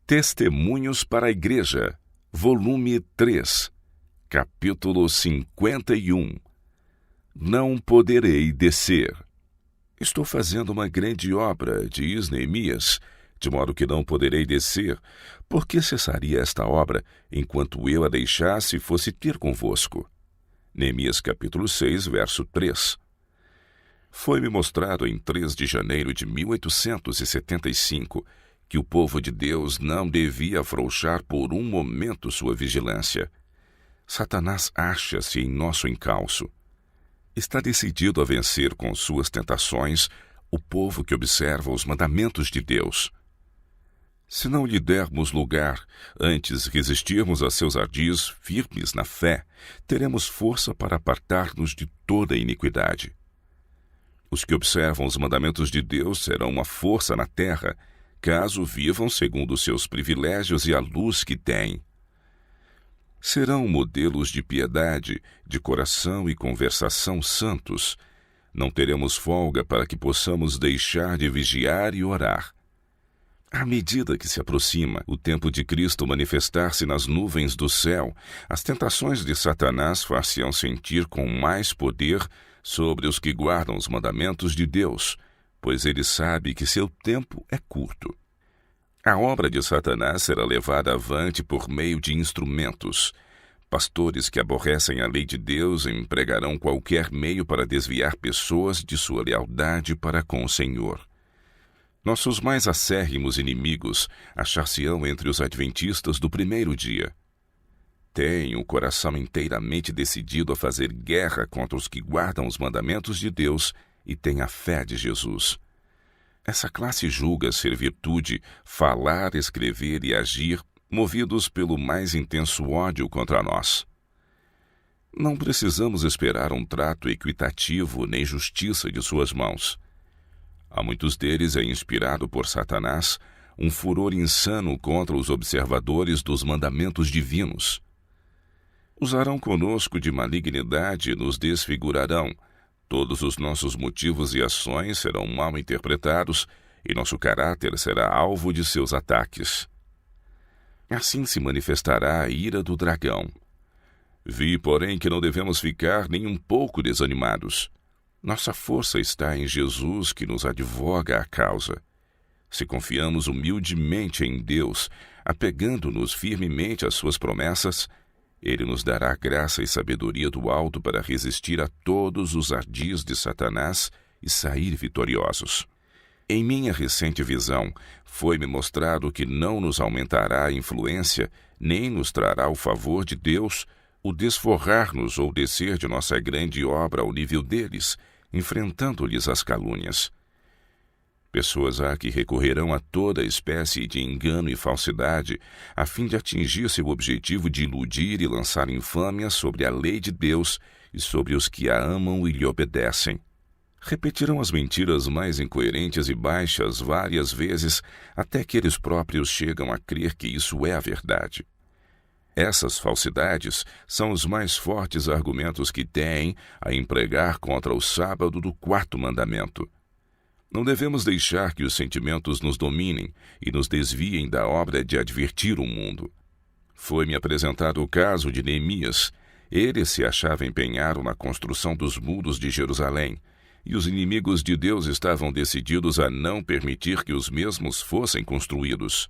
Testemunhos para a Igreja, volume 3, capítulo 51. Não poderei descer. Estou fazendo uma grande obra, diz Neemias, de modo que não poderei descer. Por que cessaria esta obra, enquanto eu a deixasse e fosse ter convosco? Neemias capítulo 6, verso 3. Foi-me mostrado em 3 de janeiro de 1875 que o povo de Deus não devia afrouxar por um momento sua vigilância. Satanás acha-se em nosso encalço. Está decidido a vencer com suas tentações o povo que observa os mandamentos de Deus. Se não lhe dermos lugar, antes resistirmos a seus ardis firmes na fé, teremos força para apartar-nos de toda a iniquidade. Os que observam os mandamentos de Deus serão uma força na terra, caso vivam segundo seus privilégios e a luz que têm. Serão modelos de piedade, de coração e conversação santos. Não teremos folga para que possamos deixar de vigiar e orar. À medida que se aproxima o tempo de Cristo manifestar-se nas nuvens do céu, as tentações de Satanás far-se-ão sentir com mais poder sobre os que guardam os mandamentos de Deus, pois ele sabe que seu tempo é curto. A obra de Satanás será levada avante por meio de instrumentos. Pastores que aborrecem a lei de Deus empregarão qualquer meio para desviar pessoas de sua lealdade para com o Senhor. Nossos mais acérrimos inimigos achar-se-ão entre os adventistas do primeiro dia. Têm o coração inteiramente decidido a fazer guerra contra os que guardam os mandamentos de Deus e têm a fé de Jesus. Essa classe julga ser virtude falar, escrever e agir, movidos pelo mais intenso ódio contra nós. Não precisamos esperar um trato equitativo nem justiça de suas mãos. A muitos deles é inspirado por Satanás um furor insano contra os observadores dos mandamentos divinos. Usarão conosco de malignidade e nos desfigurarão. Todos os nossos motivos e ações serão mal interpretados e nosso caráter será alvo de seus ataques. Assim se manifestará a ira do dragão. Vi, porém, que não devemos ficar nem um pouco desanimados. Nossa força está em Jesus, que nos advoga a causa. Se confiamos humildemente em Deus, apegando-nos firmemente às suas promessas, Ele nos dará graça e sabedoria do alto para resistir a todos os ardis de Satanás e sair vitoriosos. Em minha recente visão, foi-me mostrado que não nos aumentará a influência, nem nos trará o favor de Deus, o desforrar-nos ou descer de nossa grande obra ao nível deles, enfrentando-lhes as calúnias. Pessoas há que recorrerão a toda espécie de engano e falsidade, a fim de atingir seu objetivo de iludir e lançar infâmia sobre a lei de Deus e sobre os que a amam e lhe obedecem. Repetirão as mentiras mais incoerentes e baixas várias vezes, até que eles próprios chegam a crer que isso é a verdade. Essas falsidades são os mais fortes argumentos que têm a empregar contra o sábado do 4º mandamento. Não devemos deixar que os sentimentos nos dominem e nos desviem da obra de advertir o mundo. Foi-me apresentado o caso de Neemias. Ele se achava empenhado na construção dos muros de Jerusalém, e os inimigos de Deus estavam decididos a não permitir que os mesmos fossem construídos.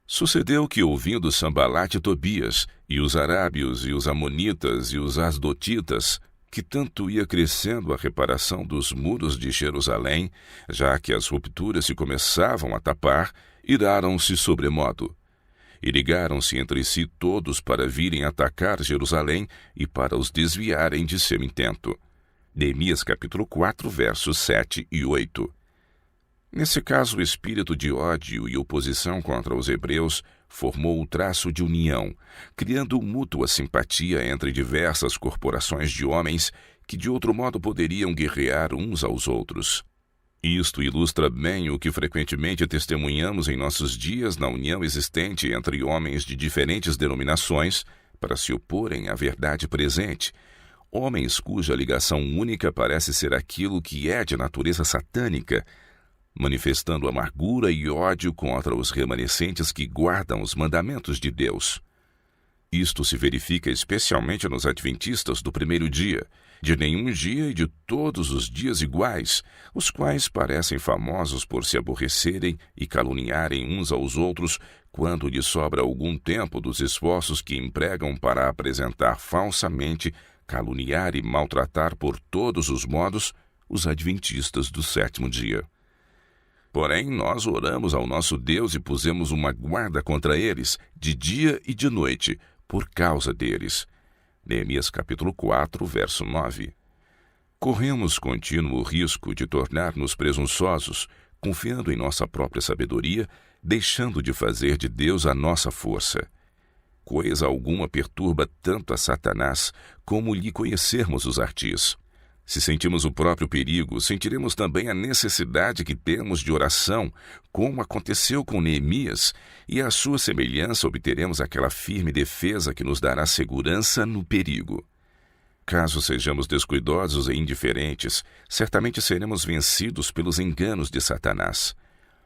Sucedeu que, ouvindo Sambalate e Tobias, e os arábios, e os amonitas, e os asdotitas, que tanto ia crescendo a reparação dos muros de Jerusalém, já que as rupturas se começavam a tapar, iraram-se sobremodo. E ligaram-se entre si todos para virem atacar Jerusalém e para os desviarem de seu intento. Neemias capítulo 4, versos 7 e 8. Nesse caso, o espírito de ódio e oposição contra os hebreus formou o traço de união, criando mútua simpatia entre diversas corporações de homens que de outro modo poderiam guerrear uns aos outros. Isto ilustra bem o que frequentemente testemunhamos em nossos dias na união existente entre homens de diferentes denominações para se oporem à verdade presente, homens cuja ligação única parece ser aquilo que é de natureza satânica, manifestando amargura e ódio contra os remanescentes que guardam os mandamentos de Deus. Isto se verifica especialmente nos adventistas do primeiro dia, de nenhum dia e de todos os dias iguais, os quais parecem famosos por se aborrecerem e caluniarem uns aos outros quando lhes sobra algum tempo dos esforços que empregam para apresentar falsamente, caluniar e maltratar por todos os modos os adventistas do sétimo dia. Porém, nós oramos ao nosso Deus e pusemos uma guarda contra eles, de dia e de noite, por causa deles. Neemias capítulo 4, verso 9. Corremos contínuo risco de tornar-nos presunçosos, confiando em nossa própria sabedoria, deixando de fazer de Deus a nossa força. Coisa alguma perturba tanto a Satanás como lhe conhecermos os artis. Se sentimos o próprio perigo, sentiremos também a necessidade que temos de oração, como aconteceu com Neemias, e à sua semelhança obteremos aquela firme defesa que nos dará segurança no perigo. Caso sejamos descuidosos e indiferentes, certamente seremos vencidos pelos enganos de Satanás.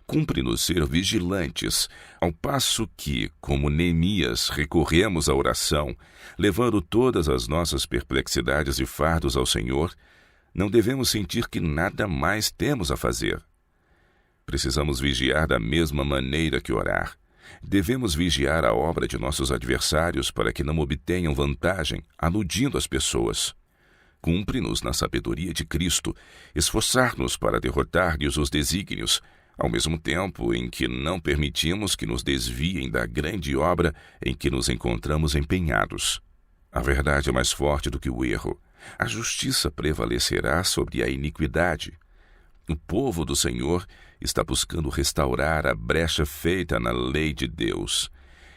Cumpre-nos ser vigilantes, ao passo que, como Neemias, recorremos à oração, levando todas as nossas perplexidades e fardos ao Senhor, não devemos sentir que nada mais temos a fazer. Precisamos vigiar da mesma maneira que orar. Devemos vigiar a obra de nossos adversários para que não obtenham vantagem, aludindo as pessoas. Cumpre-nos, na sabedoria de Cristo, esforçar-nos para derrotar-lhes os desígnios, ao mesmo tempo em que não permitimos que nos desviem da grande obra em que nos encontramos empenhados. A verdade é mais forte do que o erro. A justiça prevalecerá sobre a iniquidade. O povo do Senhor está buscando restaurar a brecha feita na lei de Deus.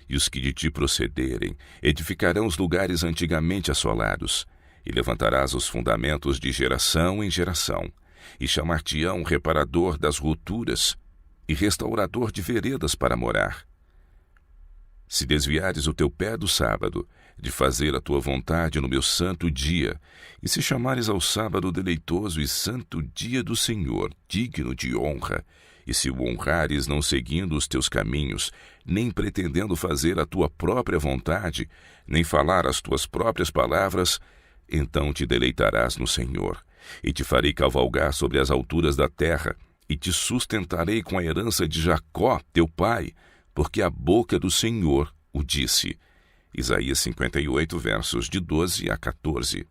E os que de ti procederem edificarão os lugares antigamente assolados, e levantarás os fundamentos de geração em geração, e chamar-te-ão reparador das rupturas e restaurador de veredas para morar. Se desviares o teu pé do sábado, de fazer a tua vontade no meu santo dia, e se chamares ao sábado deleitoso e santo dia do Senhor, digno de honra, e se o honrares não seguindo os teus caminhos, nem pretendendo fazer a tua própria vontade, nem falar as tuas próprias palavras, então te deleitarás no Senhor, e te farei cavalgar sobre as alturas da terra, e te sustentarei com a herança de Jacó, teu pai, porque a boca do Senhor o disse. Isaías 58, versos de 12 a 14.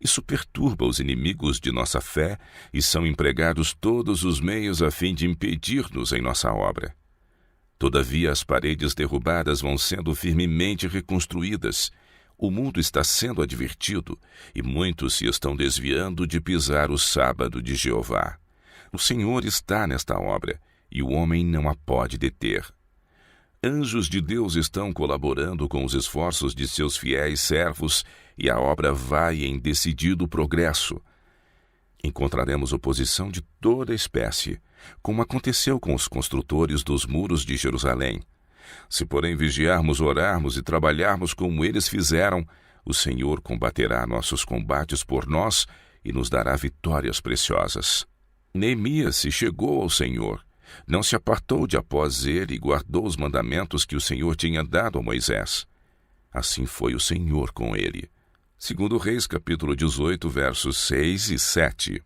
Isso perturba os inimigos de nossa fé e são empregados todos os meios a fim de impedir-nos em nossa obra. Todavia, as paredes derrubadas vão sendo firmemente reconstruídas. O mundo está sendo advertido e muitos se estão desviando de pisar o sábado de Jeová. O Senhor está nesta obra e o homem não a pode deter. Anjos de Deus estão colaborando com os esforços de seus fiéis servos e a obra vai em decidido progresso. Encontraremos oposição de toda espécie, como aconteceu com os construtores dos muros de Jerusalém. Se, porém, vigiarmos, orarmos e trabalharmos como eles fizeram, o Senhor combaterá nossos combates por nós e nos dará vitórias preciosas. Neemias se chegou ao Senhor. Não se apartou de após ele e guardou os mandamentos que o Senhor tinha dado a Moisés. Assim foi o Senhor com ele. 2 Reis, capítulo 18, versos 6 e 7.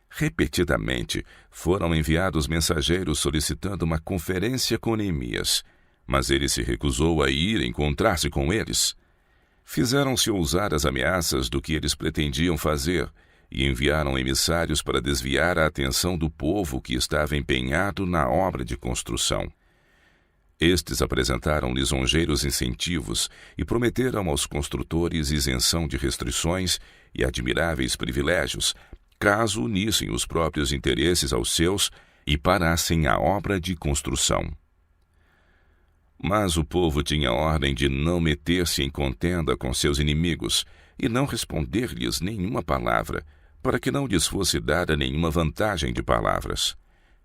Repetidamente foram enviados mensageiros solicitando uma conferência com Neemias, mas ele se recusou a ir encontrar-se com eles. Fizeram-se ousadas ameaças do que eles pretendiam fazer, e enviaram emissários para desviar a atenção do povo que estava empenhado na obra de construção. Estes apresentaram lisonjeiros incentivos e prometeram aos construtores isenção de restrições e admiráveis privilégios, caso unissem os próprios interesses aos seus e parassem a obra de construção. Mas o povo tinha ordem de não meter-se em contenda com seus inimigos e não responder-lhes nenhuma palavra, para que não lhes fosse dada nenhuma vantagem de palavras.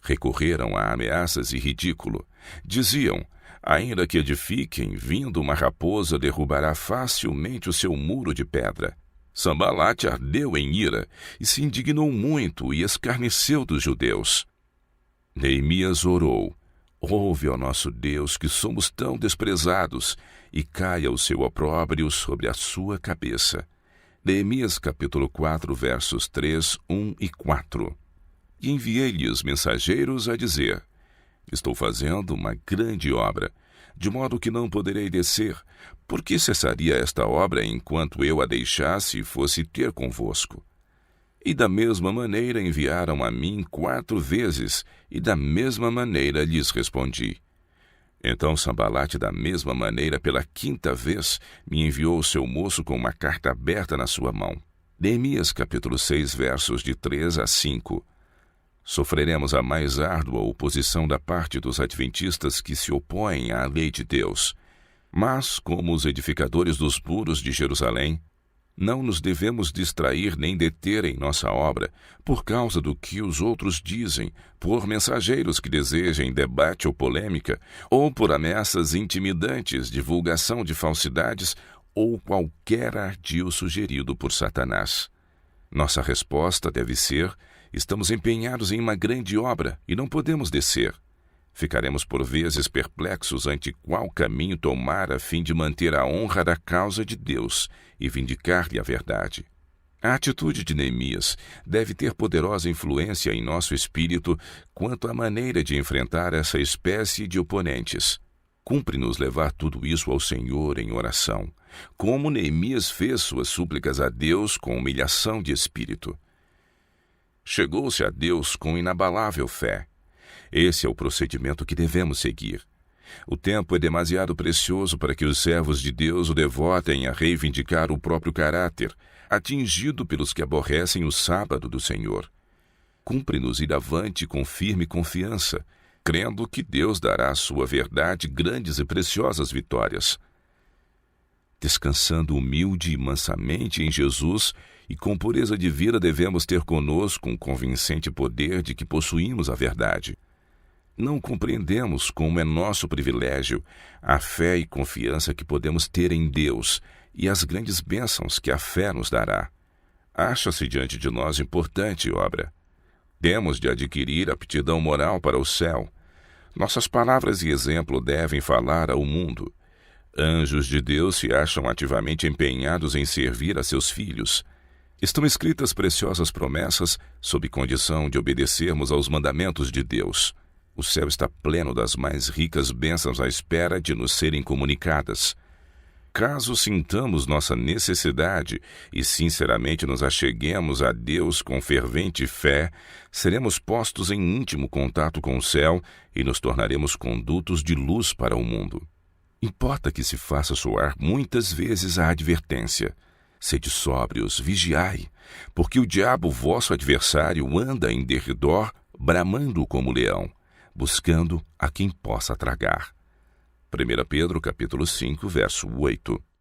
Recorreram a ameaças e ridículo. Diziam: ainda que edifiquem, vindo uma raposa derrubará facilmente o seu muro de pedra. Sambalate ardeu em ira e se indignou muito e escarneceu dos judeus. Neemias orou: ouve, ó nosso Deus, que somos tão desprezados, e caia o seu opróbrio sobre a sua cabeça. Neemias capítulo 4, versos 3, 1 e 4. E enviei-lhes mensageiros a dizer: estou fazendo uma grande obra, de modo que não poderei descer. Por que cessaria esta obra enquanto eu a deixasse e fosse ter convosco? E da mesma maneira enviaram a mim 4 vezes, e da mesma maneira lhes respondi. Então Sambalate, da mesma maneira, pela 5ª vez, me enviou o seu moço com uma carta aberta na sua mão. Neemias capítulo 6, versos de 3 a 5. Sofreremos a mais árdua oposição da parte dos adventistas que se opõem à lei de Deus. Mas, como os edificadores dos muros de Jerusalém, não nos devemos distrair nem deter em nossa obra, por causa do que os outros dizem, por mensageiros que desejem debate ou polêmica, ou por ameaças intimidantes, divulgação de falsidades, ou qualquer ardil sugerido por Satanás. Nossa resposta deve ser: estamos empenhados em uma grande obra e não podemos descer. Ficaremos por vezes perplexos ante qual caminho tomar a fim de manter a honra da causa de Deus e vindicar-lhe a verdade. A atitude de Neemias deve ter poderosa influência em nosso espírito quanto à maneira de enfrentar essa espécie de oponentes. Cumpre-nos levar tudo isso ao Senhor em oração, como Neemias fez suas súplicas a Deus com humilhação de espírito. Chegou-se a Deus com inabalável fé. Esse é o procedimento que devemos seguir. O tempo é demasiado precioso para que os servos de Deus o devotem a reivindicar o próprio caráter, atingido pelos que aborrecem o sábado do Senhor. Cumpre-nos ir avante com firme confiança, crendo que Deus dará à sua verdade grandes e preciosas vitórias. Descansando humilde e mansamente em Jesus e com pureza de vida, devemos ter conosco um convincente poder de que possuímos a verdade. Não compreendemos como é nosso privilégio a fé e confiança que podemos ter em Deus e as grandes bênçãos que a fé nos dará. Acha-se diante de nós importante obra. Temos de adquirir aptidão moral para o céu. Nossas palavras e exemplo devem falar ao mundo. Anjos de Deus se acham ativamente empenhados em servir a seus filhos. Estão escritas preciosas promessas sob condição de obedecermos aos mandamentos de Deus. O céu está pleno das mais ricas bênçãos à espera de nos serem comunicadas. Caso sintamos nossa necessidade e sinceramente nos acheguemos a Deus com fervente fé, seremos postos em íntimo contato com o céu e nos tornaremos condutos de luz para o mundo. Importa que se faça soar muitas vezes a advertência: sede sóbrios, vigiai, porque o diabo, vosso adversário, anda em derredor, bramando como leão, buscando a quem possa tragar. 1 Pedro capítulo 5, verso 8.